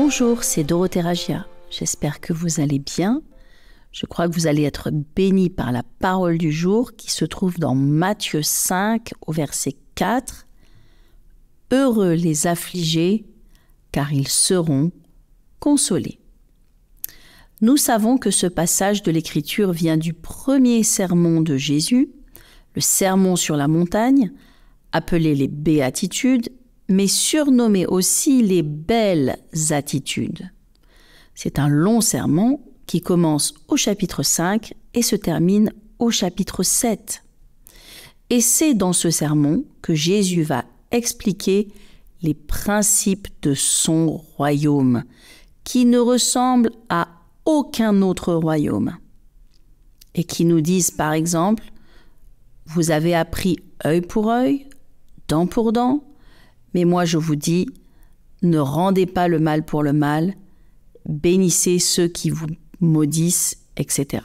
Bonjour, c'est Dorothée Ragia. J'espère que vous allez bien. Je crois que vous allez être bénis par la parole du jour qui se trouve dans Matthieu 5 au verset 4. Heureux les affligés, car ils seront consolés. Nous savons que ce passage de l'Écriture vient du premier sermon de Jésus, le sermon sur la montagne, appelé les béatitudes, mais surnommé aussi les belles attitudes. C'est un long sermon qui commence au chapitre 5 et se termine au chapitre 7. Et c'est dans ce sermon que Jésus va expliquer les principes de son royaume, qui ne ressemble à aucun autre royaume, et qui nous disent par exemple, vous avez appris œil pour œil, dent pour dent, mais moi je vous dis, ne rendez pas le mal pour le mal, bénissez ceux qui vous maudissent, etc.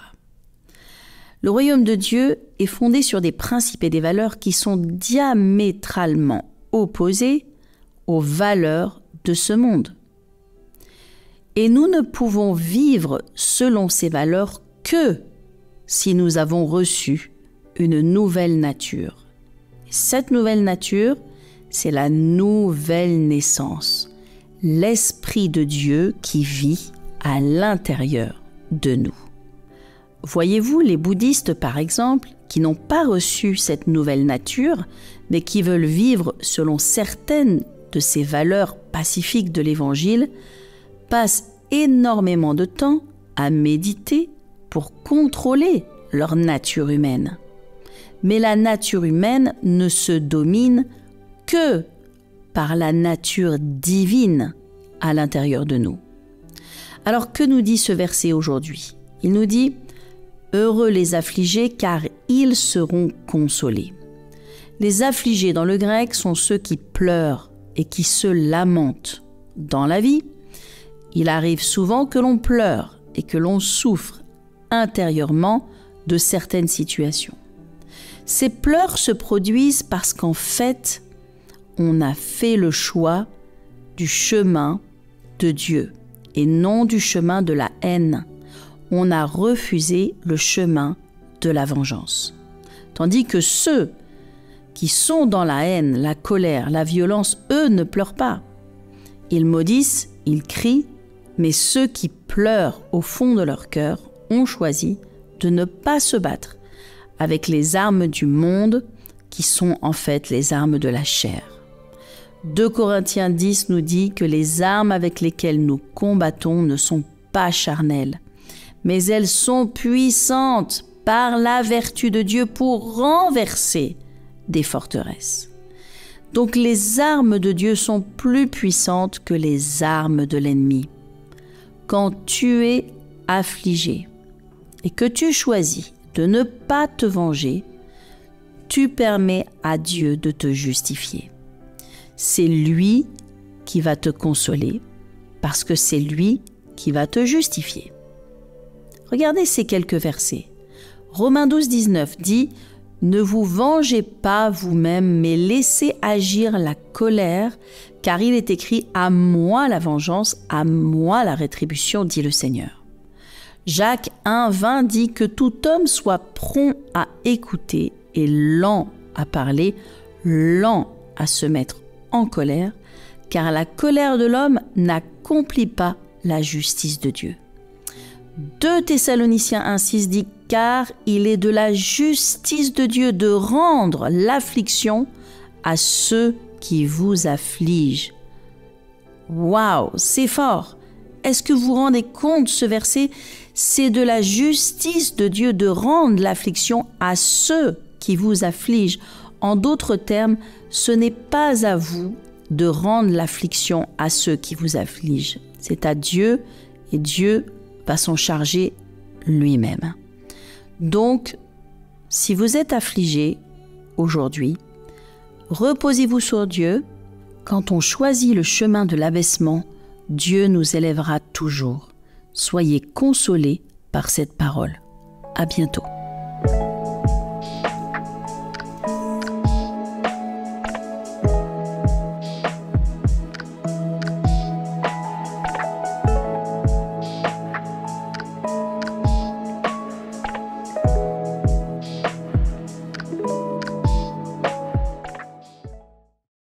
Le royaume de Dieu est fondé sur des principes et des valeurs qui sont diamétralement opposés aux valeurs de ce monde. Et nous ne pouvons vivre selon ces valeurs que si nous avons reçu une nouvelle nature. Et cette nouvelle nature, c'est la nouvelle naissance, l'Esprit de Dieu qui vit à l'intérieur de nous. Voyez-vous, les bouddhistes, par exemple, qui n'ont pas reçu cette nouvelle nature, mais qui veulent vivre selon certaines de ces valeurs pacifiques de l'Évangile, passent énormément de temps à méditer pour contrôler leur nature humaine. Mais la nature humaine ne se domine que par la nature divine à l'intérieur de nous. Alors que nous dit ce verset aujourd'hui? Il nous dit « Heureux les affligés, car ils seront consolés ». Les affligés dans le grec sont ceux qui pleurent et qui se lamentent. Dans la vie, il arrive souvent que l'on pleure et que l'on souffre intérieurement de certaines situations. Ces pleurs se produisent parce qu'en fait, on a fait le choix du chemin de Dieu et non du chemin de la haine. On a refusé le chemin de la vengeance. Tandis que ceux qui sont dans la haine, la colère, la violence, eux ne pleurent pas. Ils maudissent, ils crient, mais ceux qui pleurent au fond de leur cœur ont choisi de ne pas se battre avec les armes du monde qui sont en fait les armes de la chair. 2 Corinthiens 10 nous dit que les armes avec lesquelles nous combattons ne sont pas charnelles, mais elles sont puissantes par la vertu de Dieu pour renverser des forteresses. Donc les armes de Dieu sont plus puissantes que les armes de l'ennemi. Quand tu es affligé et que tu choisis de ne pas te venger, tu permets à Dieu de te justifier. C'est lui qui va te consoler parce que c'est lui qui va te justifier. Regardez ces quelques versets. Romains 12, 19 dit « Ne vous vengez pas vous-même, mais laissez agir la colère, car il est écrit « À moi la vengeance, à moi la rétribution, dit le Seigneur. » Jacques 1, 20 dit que tout homme soit prompt à écouter et lent à parler, lent à se mettre en colère, car la colère de l'homme n'accomplit pas la justice de Dieu. 2 Thessaloniciens 1,6 dit « Car il est de la justice de Dieu de rendre l'affliction à ceux qui vous affligent. » Waouh, c'est fort! Est-ce que vous vous rendez compte de ce verset? C'est de la justice de Dieu de rendre l'affliction à ceux qui vous affligent. En d'autres termes, ce n'est pas à vous de rendre l'affliction à ceux qui vous affligent. C'est à Dieu et Dieu va s'en charger lui-même. Donc, si vous êtes affligé aujourd'hui, reposez-vous sur Dieu. Quand on choisit le chemin de l'abaissement, Dieu nous élèvera toujours. Soyez consolés par cette parole. À bientôt.